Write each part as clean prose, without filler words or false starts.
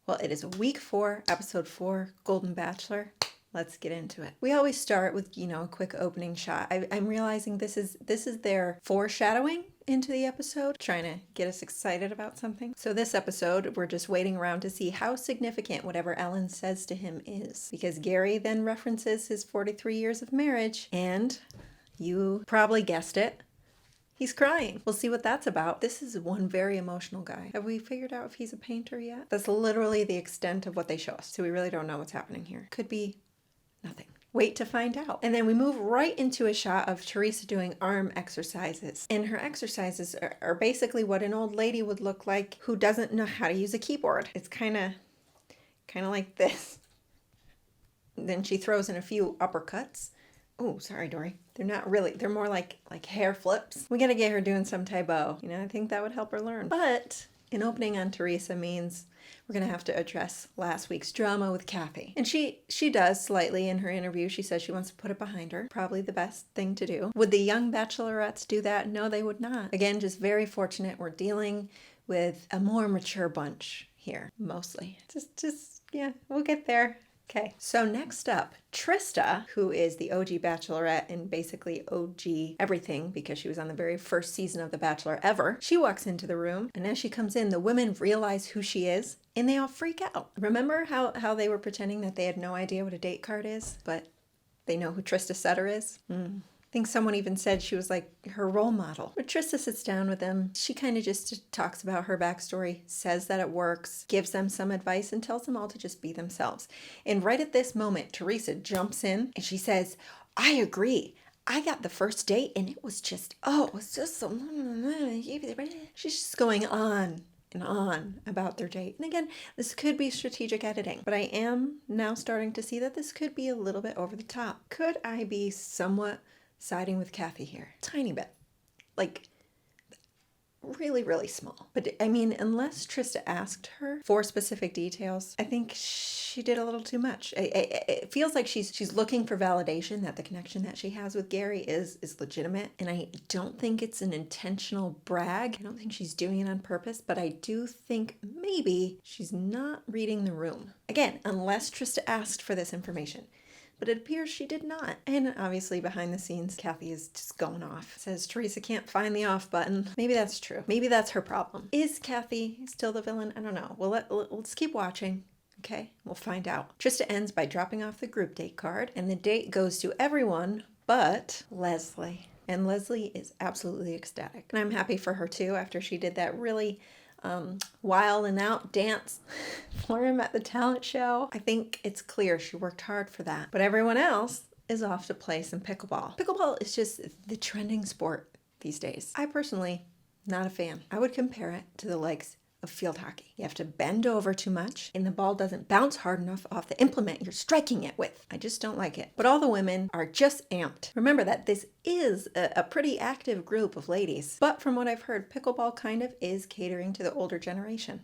Well, it is week 4, episode 4, Golden Bachelor. Let's get into it. We always start with, a quick opening shot. I'm realizing this is their foreshadowing into the episode, trying to get us excited about something. So this episode, we're just waiting around to see how significant whatever Ellen says to him is. Because Gary then references his 43 years of marriage, and you probably guessed it, he's crying. We'll see what that's about. This is one very emotional guy. Have we figured out if he's a painter yet? That's literally the extent of what they show us. So we really don't know what's happening here. Could be nothing. Wait to find out. And then we move right into a shot of Theresa doing arm exercises. And her exercises are basically what an old lady would look like who doesn't know how to use a keyboard. It's kind of like this. Then she throws in a few uppercuts. Oh, sorry, Dory. They're not really. They're more like hair flips. We got to get her doing some Taebo. I think that would help her learn. But an opening on Theresa means we're going to have to address last week's drama with Kathy. And she does slightly in her interview. She says she wants to put it behind her. Probably the best thing to do. Would the young bachelorettes do that? No, they would not. Again, just very fortunate. We're dealing with a more mature bunch here, mostly. Yeah, we'll get there. Okay, so next up, Trista, who is the OG Bachelorette and basically OG everything because she was on the very first season of The Bachelor ever. She walks into the room, and as she comes in, the women realize who she is, and they all freak out. Remember how they were pretending that they had no idea what a date card is, but they know who Trista Sutter is? I think someone even said she was like her role model. But Trista sits down with them. She kind of just talks about her backstory, says that it works, gives them some advice, and tells them all to just be themselves. And right at this moment, Theresa jumps in and she says, I agree. I got the first date and it was just so... She's just going on and on about their date. And again, this could be strategic editing, but I am now starting to see that this could be a little bit over the top. Could I be somewhat siding with Kathy here? Tiny bit. Like, really, really small. But I mean, unless Trista asked her for specific details, I think she did a little too much. It feels like she's looking for validation that the connection that she has with Gary is legitimate. And I don't think it's an intentional brag. I don't think she's doing it on purpose, but I do think maybe she's not reading the room. Again, unless Trista asked for this information. But it appears she did not. And obviously behind the scenes, Kathy is just going off. Says Theresa can't find the off button. Maybe that's true. Maybe that's her problem. Is Kathy still the villain? I don't know. Well, let's keep watching. Okay, we'll find out. Trista ends by dropping off the group date card. And the date goes to everyone but Leslie. And Leslie is absolutely ecstatic. And I'm happy for her too after she did that really wild and out dance for him at the talent show. I think it's clear she worked hard for that. But everyone else is off to play some pickleball. Pickleball is just the trending sport these days. I personally, not a fan. I would compare it to the likes of field hockey. You have to bend over too much and the ball doesn't bounce hard enough off the implement you're striking it with. I just don't like it. But all the women are just amped. Remember that this is a pretty active group of ladies. But from what I've heard, pickleball kind of is catering to the older generation.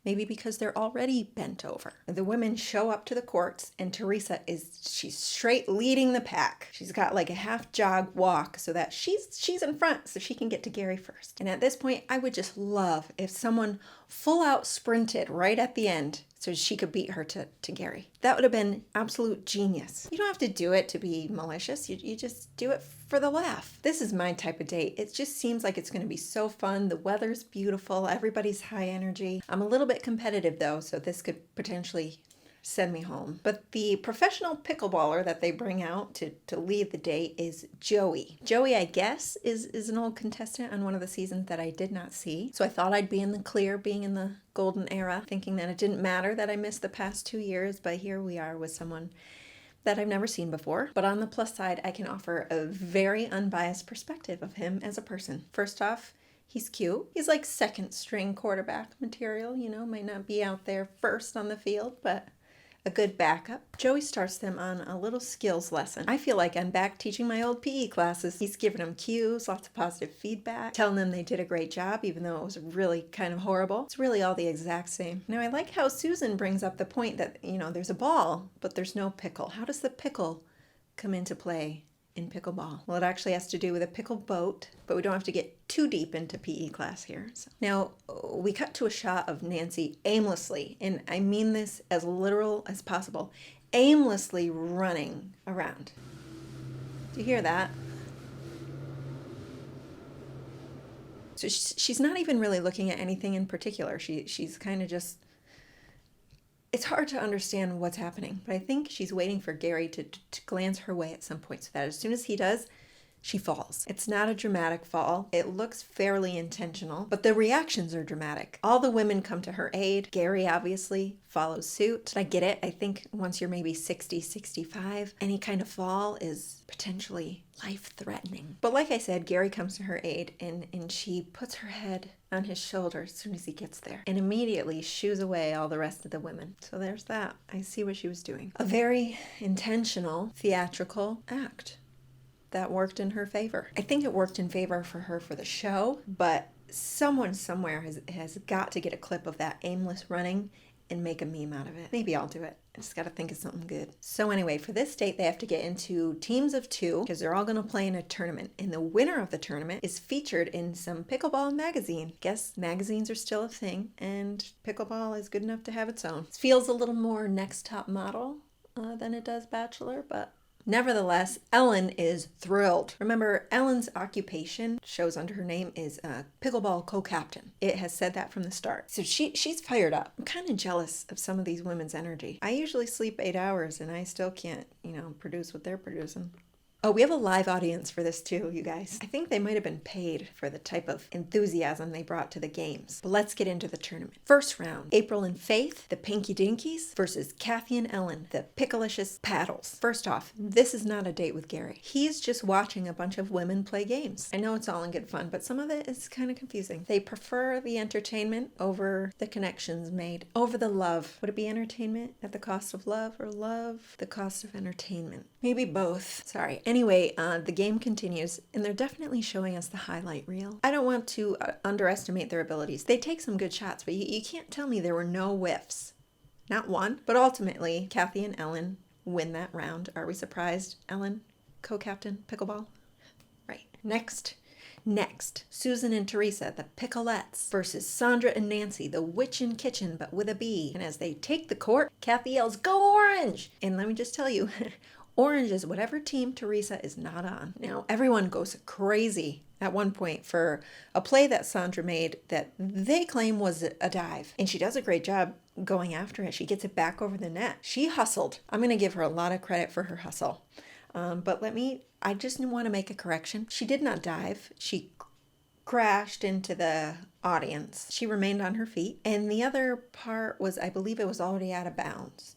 Maybe because they're already bent over. The women show up to the courts and Theresa she's straight leading the pack. She's got like a half jog walk so that she's in front so she can get to Gary first. And at this point, I would just love if someone full out sprinted right at the end so she could beat her to Gary. That would have been absolute genius. You don't have to do it to be malicious. You just do it for the laugh. This is my type of date. It just seems like it's going to be so fun. The weather's beautiful. Everybody's high energy. I'm a little bit competitive though, so this could potentially send me home. But the professional pickleballer that they bring out to lead the date is Joey. Joey, I guess, is an old contestant on one of the seasons that I did not see. So I thought I'd be in the clear, being in the golden era, thinking that it didn't matter that I missed the past 2 years, but here we are with someone that I've never seen before. But on the plus side, I can offer a very unbiased perspective of him as a person. First off, he's cute. He's like second string quarterback material, might not be out there first on the field, but a good backup. Joey starts them on a little skills lesson. I feel like I'm back teaching my old PE classes. He's giving them cues, lots of positive feedback, telling them they did a great job, even though it was really kind of horrible. It's really all the exact same. Now, I like how Susan brings up the point that, there's a ball, but there's no pickle. How does the pickle come into play in pickleball? Well, it actually has to do with a pickle boat, but we don't have to get too deep into PE class here. So. Now, we cut to a shot of Nancy aimlessly, and I mean this as literal as possible, aimlessly running around. Do you hear that? So she's not even really looking at anything in particular. She's kind of just... It's hard to understand what's happening, but I think she's waiting for Gary to glance her way at some point so that as soon as he does, she falls. It's not a dramatic fall. It looks fairly intentional, but the reactions are dramatic. All the women come to her aid. Gary obviously follows suit. I get it. I think once you're maybe 60, 65, any kind of fall is potentially life-threatening. But like I said, Gary comes to her aid and she puts her head on his shoulder as soon as he gets there and immediately shoos away all the rest of the women. So there's that. I see what she was doing. A very intentional, theatrical act that worked in her favor. I think it worked in favor for her for the show, but someone somewhere has got to get a clip of that aimless running and make a meme out of it. Maybe I'll do it. I just got to think of something good. So anyway, for this date, they have to get into teams of 2 because they're all going to play in a tournament. And the winner of the tournament is featured in some pickleball magazine. Guess magazines are still a thing, and pickleball is good enough to have its own. It feels a little more Next Top Model than it does Bachelor, but nevertheless, Ellen is thrilled. Remember, Ellen's occupation, shows under her name, is pickleball co-captain. It has said that from the start. So she's fired up. I'm kind of jealous of some of these women's energy. I usually sleep 8 hours and I still can't, produce what they're producing. Oh, we have a live audience for this too, you guys. I think they might have been paid for the type of enthusiasm they brought to the games. But let's get into the tournament. First round, April and Faith, the Pinky Dinkies, versus Kathy and Ellen, the Picklicious Paddles. First off, this is not a date with Gary. He's just watching a bunch of women play games. I know it's all in good fun, but some of it is kind of confusing. They prefer the entertainment over the connections made, over the love. Would it be entertainment at the cost of love, or love the cost of entertainment? Maybe both. Sorry. Anyway, the game continues, and they're definitely showing us the highlight reel. I don't want to underestimate their abilities. They take some good shots, but you can't tell me there were no whiffs. Not one. But ultimately, Kathy and Ellen win that round. Are we surprised? Ellen, co-captain, pickleball? Right. Next, Susan and Theresa, the Picklettes, versus Sandra and Nancy, the Witch in Kitchen, but with a B. And as they take the court, Kathy yells, "Go Orange!" And let me just tell you, Orange is whatever team Theresa is not on. Now, everyone goes crazy at one point for a play that Sandra made that they claim was a dive. And she does a great job going after it. She gets it back over the net. She hustled. I'm going to give her a lot of credit for her hustle. But I just want to make a correction. She did not dive. She crashed into the audience. She remained on her feet. And the other part was, I believe it was already out of bounds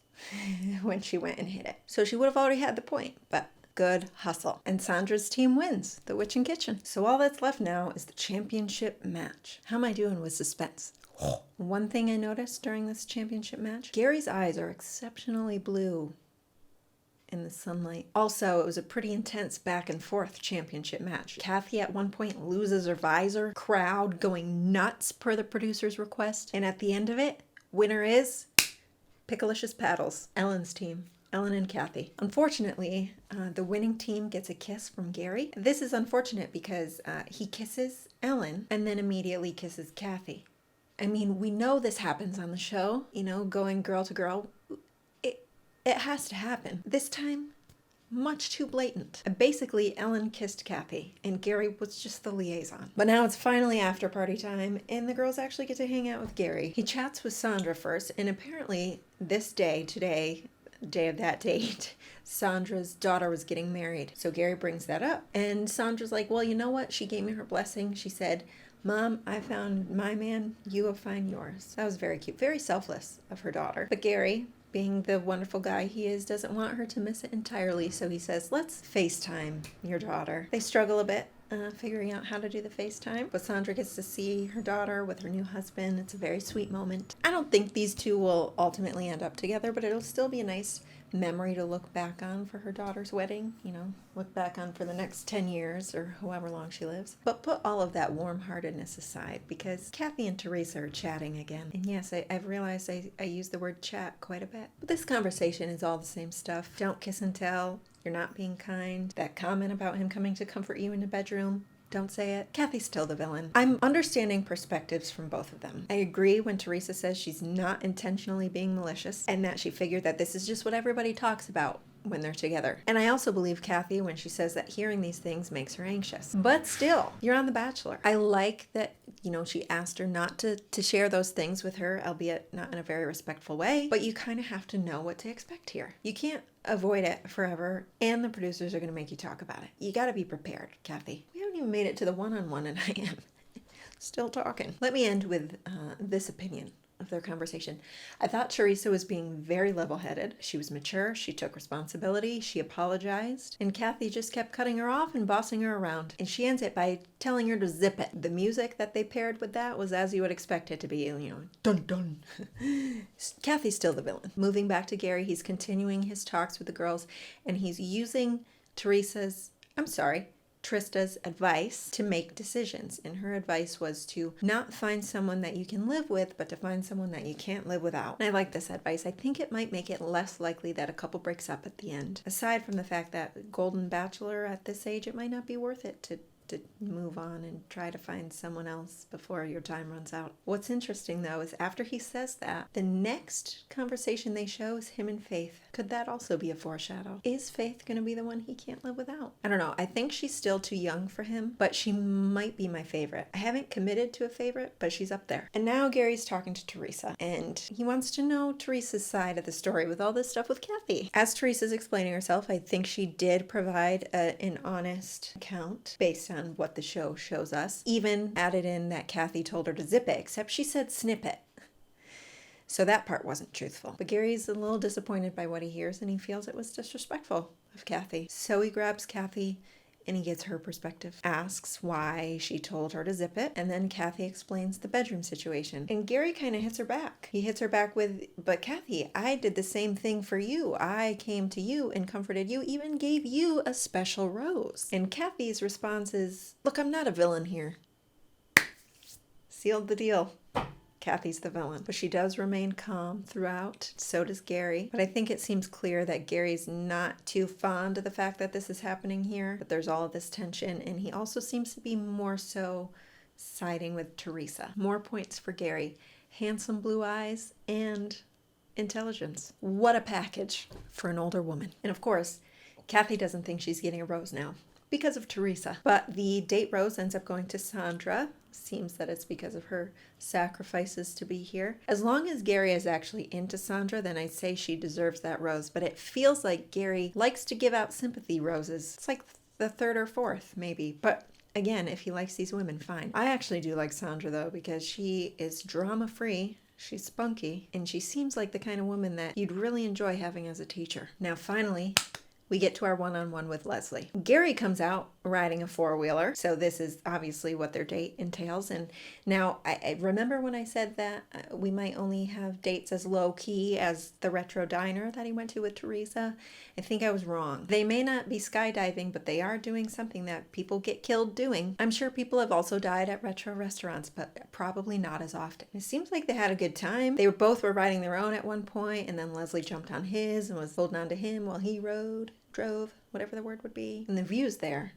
when she went and hit it. So she would have already had the point, but good hustle. And Sandra's team wins, the Witch in Kitchen. So all that's left now is the championship match. How am I doing with suspense? One thing I noticed during this championship match, Gary's eyes are exceptionally blue in the sunlight. Also, it was a pretty intense back and forth championship match. Kathy at one point loses her visor, crowd going nuts per the producer's request. And at the end of it, winner is Picklicious Paddles, Ellen's team. Ellen and Kathy. Unfortunately, the winning team gets a kiss from Gary. This is unfortunate because he kisses Ellen and then immediately kisses Kathy. I mean, we know this happens on the show, going girl to girl. It has to happen. This time, much too blatant. Basically, Ellen kissed Kathy, and Gary was just the liaison. But now it's finally after party time, and the girls actually get to hang out with Gary. He chats with Sandra first, and apparently this day of that date, Sandra's daughter was getting married. So Gary brings that up, and Sandra's like, well, you know what? She gave me her blessing. She said, "Mom, I found my man, you will find yours." That was very cute, very selfless of her daughter. But Gary, being the wonderful guy he is, doesn't want her to miss it entirely, so he says, let's FaceTime your daughter. They struggle a bit figuring out how to do the FaceTime, but Sandra gets to see her daughter with her new husband. It's a very sweet moment. I don't think these two will ultimately end up together, but it'll still be a nice memory to look back on for her daughter's wedding, look back on for the next 10 years or however long she lives. But put all of that warm-heartedness aside, because Kathy and Theresa are chatting again. And yes, I've realized I use the word chat quite a bit. But this conversation is all the same stuff. Don't kiss and tell. You're not being kind. That comment about him coming to comfort you in the bedroom, don't say it. Kathy's still the villain. I'm understanding perspectives from both of them. I agree when Theresa says she's not intentionally being malicious and that she figured that this is just what everybody talks about when they're together. And I also believe Kathy when she says that hearing these things makes her anxious. But still, you're on The Bachelor. I like that, she asked her not to share those things with her, albeit not in a very respectful way, but you kind of have to know what to expect here. You can't avoid it forever, and the producers are going to make you talk about it. You got to be prepared, Kathy. We haven't even made it to the one-on-one, and I am still talking. Let me end with this opinion of their conversation. I thought Theresa was being very level-headed. She was mature, she took responsibility, she apologized, and Kathy just kept cutting her off and bossing her around. And she ends it by telling her to zip it. The music that they paired with that was as you would expect it to be, dun dun. Kathy's still the villain. Moving back to Gary, he's continuing his talks with the girls, and he's using Trista's advice to make decisions. And her advice was to not find someone that you can live with, but to find someone that you can't live without. And I like this advice. I think it might make it less likely that a couple breaks up at the end. Aside from the fact that Golden Bachelor at this age, it might not be worth it to move on and try to find someone else before your time runs out. What's interesting though is after he says that, the next conversation they show is him and Faith. Could that also be a foreshadow? Is Faith going to be the one he can't live without? I don't know. I think she's still too young for him, but she might be my favorite. I haven't committed to a favorite, but she's up there. And now Gary's talking to Theresa, and he wants to know Theresa's side of the story with all this stuff with Kathy. As Theresa's explaining herself, I think she did provide an honest account based on what the show shows us. Even added in that Kathy told her to zip it, except she said snip it. So that part wasn't truthful. But Gary's a little disappointed by what he hears, and he feels it was disrespectful of Kathy. So he grabs Kathy and he gets her perspective, asks why she told her to zip it, and then Kathy explains the bedroom situation. And Gary kind of hits her back. He hits her back with, but Kathy, I did the same thing for you. I came to you and comforted you, even gave you a special rose. And Kathy's response is, look, I'm not a villain here. Sealed the deal. Kathy's the villain, but she does remain calm throughout. So does Gary. But I think it seems clear that Gary's not too fond of the fact that this is happening here, but there's all of this tension, and he also seems to be more so siding with Theresa. More points for Gary. Handsome blue eyes and intelligence. What a package for an older woman. And of course, Kathy doesn't think she's getting a rose now because of Theresa. But the date rose ends up going to Sandra. Seems that it's because of her sacrifices to be here. As long as Gary is actually into Sandra, then I'd say she deserves that rose. But it feels like Gary likes to give out sympathy roses. It's like the third or fourth, maybe. But again, if he likes these women, fine. I actually do like Sandra, though, because she is drama-free. She's spunky, and she seems like the kind of woman that you'd really enjoy having as a teacher. Now, finally, we get to our one-on-one with Leslie. Gary comes out riding a four-wheeler, so this is obviously what their date entails. And now, I remember when I said that we might only have dates as low-key as the retro diner that he went to with Theresa. I think I was wrong. They may not be skydiving, but they are doing something that people get killed doing. I'm sure people have also died at retro restaurants, but probably not as often. It seems like they had a good time. They both were riding their own at one point, and then Leslie jumped on his and was holding on to him while he drove, whatever the word would be. And the views there,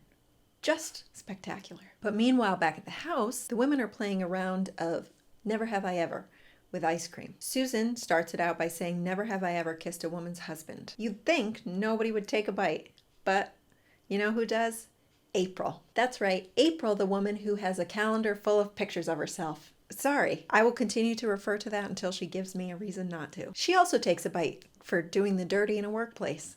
just spectacular. But meanwhile, back at the house, the women are playing a round of Never Have I Ever with ice cream. Susan starts it out by saying, never have I ever kissed a woman's husband. You'd think nobody would take a bite, but you know who does? April. That's right, April, the woman who has a calendar full of pictures of herself. Sorry, I will continue to refer to that until she gives me a reason not to. She also takes a bite for doing the dirty in a workplace.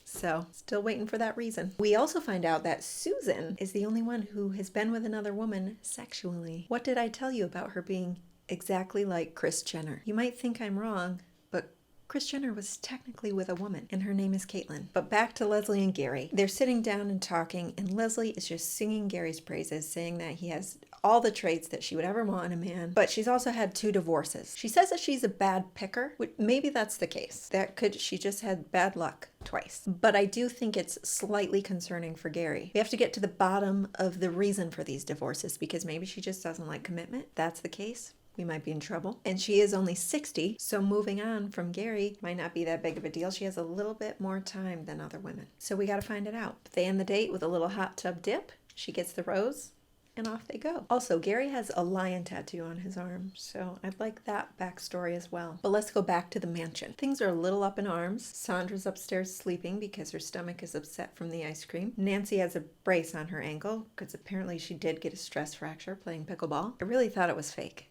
So, still waiting for that reason. We also find out that Susan is the only one who has been with another woman sexually. What did I tell you about her being exactly like Kris Jenner? You might think I'm wrong, but Kris Jenner was technically with a woman, and her name is Caitlyn. But back to Leslie and Gary. They're sitting down and talking, and Leslie is just singing Gary's praises, saying that he has all the traits that she would ever want in a man, but she's also had 2 divorces. She says that she's a bad picker, which maybe that's the case. She just had bad luck twice. But I do think it's slightly concerning for Gary. We have to get to the bottom of the reason for these divorces, because maybe she just doesn't like commitment. That's the case. we might be in trouble. And she is only 60, so moving on from Gary might not be that big of a deal. She has a little bit more time than other women. So we got to find it out. They end the date with a little hot tub dip. She gets the rose, and off they go. Also, Gary has a lion tattoo on his arm, so I'd like that backstory as well. But let's go back to the mansion. Things are a little up in arms. Sandra's upstairs sleeping because her stomach is upset from the ice cream. Nancy has a brace on her ankle because apparently she did get a stress fracture playing pickleball. I really thought it was fake.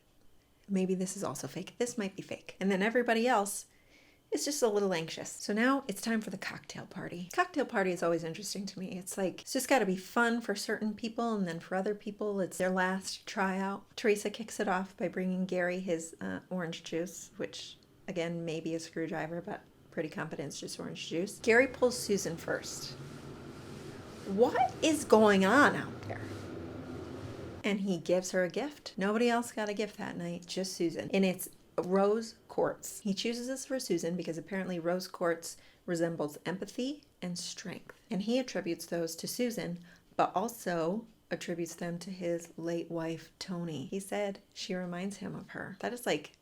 Maybe this is also fake. This might be fake. And then everybody else is just a little anxious. So now it's time for the cocktail party. Cocktail party is always interesting to me. It's like, it's just got to be fun for certain people, and then for other people, it's their last tryout. Theresa kicks it off by bringing Gary his orange juice, which again, maybe a screwdriver, but pretty confident it's just orange juice. Gary pulls Susan first. What is going on out there? And he gives her a gift. Nobody else got a gift that night, just Susan. And it's rose quartz. He chooses this for Susan because apparently rose quartz resembles empathy and strength. And he attributes those to Susan, but also attributes them to his late wife, Toni. He said she reminds him of her. That is like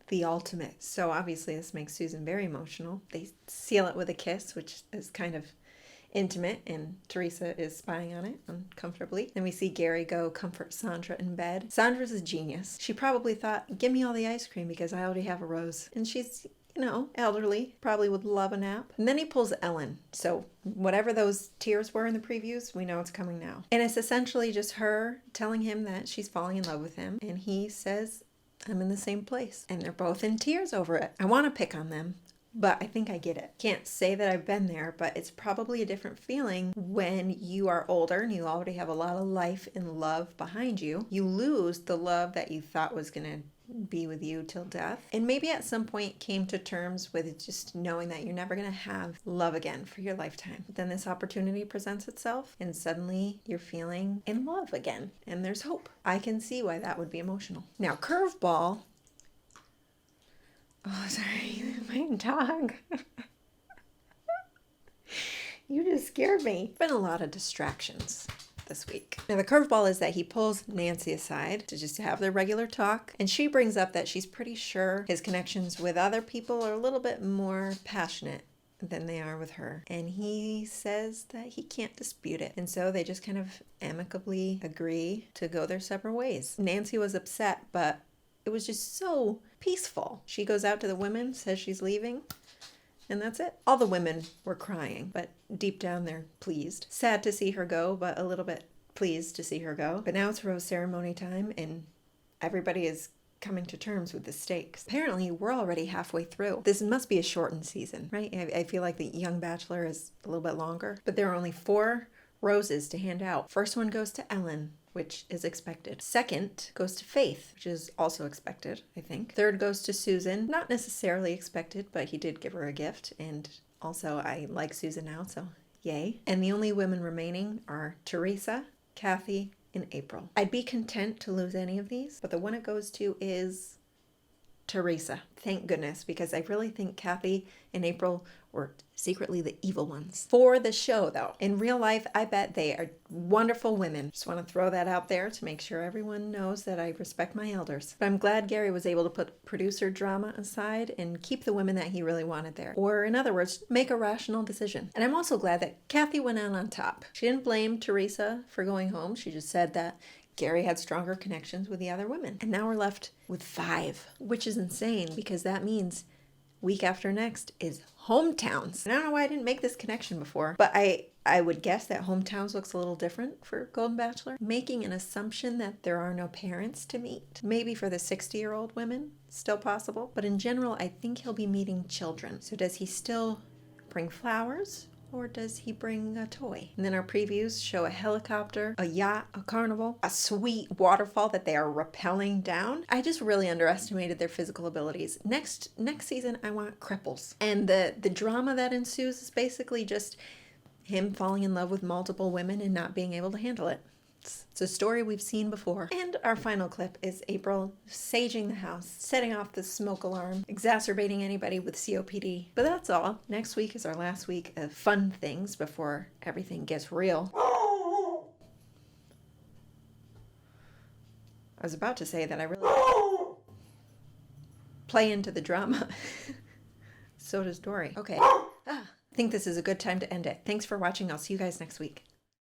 the ultimate. So obviously this makes Susan very emotional. They seal it with a kiss, which is kind of intimate, and Theresa is spying on it uncomfortably. Then we see Gary go comfort Sandra in bed. Sandra's a genius. She probably thought, give me all the ice cream because I already have a rose. And she's, you know, elderly, probably would love a nap. And then he pulls Ellen. So whatever those tears were in the previews, we know it's coming now. And it's essentially just her telling him that she's falling in love with him. And he says, I'm in the same place. And they're both in tears over it. I want to pick on them, but I think I get it. Can't say that I've been there, but it's probably a different feeling when you are older and you already have a lot of life and love behind you. You lose the love that you thought was going to be with you till death. And maybe at some point came to terms with just knowing that you're never going to have love again for your lifetime. But then this opportunity presents itself and suddenly you're feeling in love again. And there's hope. I can see why that would be emotional. Now, curveball. Oh, sorry, my dog. You just scared me. Been a lot of distractions this week. Now the curveball is that he pulls Nancy aside to just have their regular talk, and she brings up that she's pretty sure his connections with other people are a little bit more passionate than they are with her. And he says that he can't dispute it. And so they just kind of amicably agree to go their separate ways. Nancy was upset, but it was just so peaceful. She goes out to the women, says she's leaving, and that's it. All the women were crying, but deep down they're pleased. Sad to see her go, but a little bit pleased to see her go. But now it's rose ceremony time, and everybody is coming to terms with the stakes. Apparently, we're already halfway through. This must be a shortened season, right? I feel like the young bachelor is a little bit longer, but there are only 4 roses to hand out. First one goes to Ellen, which is expected. Second goes to Faith, which is also expected, I think. Third goes to Susan, not necessarily expected, but he did give her a gift, and also I like Susan now, so yay. And the only women remaining are Theresa, Kathy, and April. I'd be content to lose any of these, but the one it goes to is Theresa. Thank goodness, because I really think Kathy and April were secretly the evil ones. For the show, though, in real life, I bet they are wonderful women. Just want to throw that out there to make sure everyone knows that I respect my elders. But I'm glad Gary was able to put producer drama aside and keep the women that he really wanted there. Or in other words, make a rational decision. And I'm also glad that Kathy went out on top. She didn't blame Theresa for going home. She just said that Gary had stronger connections with the other women. And now we're left with 5, which is insane because that means week after next is hometowns. And I don't know why I didn't make this connection before, but I would guess that hometowns looks a little different for Golden Bachelor, making an assumption that there are no parents to meet. Maybe for the 60-year-old women, still possible. But in general, I think he'll be meeting children. So does he still bring flowers? Or does he bring a toy? And then our previews show a helicopter, a yacht, a carnival, a sweet waterfall that they are rappelling down. I just really underestimated their physical abilities. Next season, I want cripples. And the drama that ensues is basically just him falling in love with multiple women and not being able to handle it. It's a story we've seen before. And our final clip is April saging the house, setting off the smoke alarm, exacerbating anybody with COPD. But that's all. Next week is our last week of fun things before everything gets real. I was about to say that I really play into the drama. So does Dory. Okay. I think this is a good time to end it. Thanks for watching. I'll see you guys next week.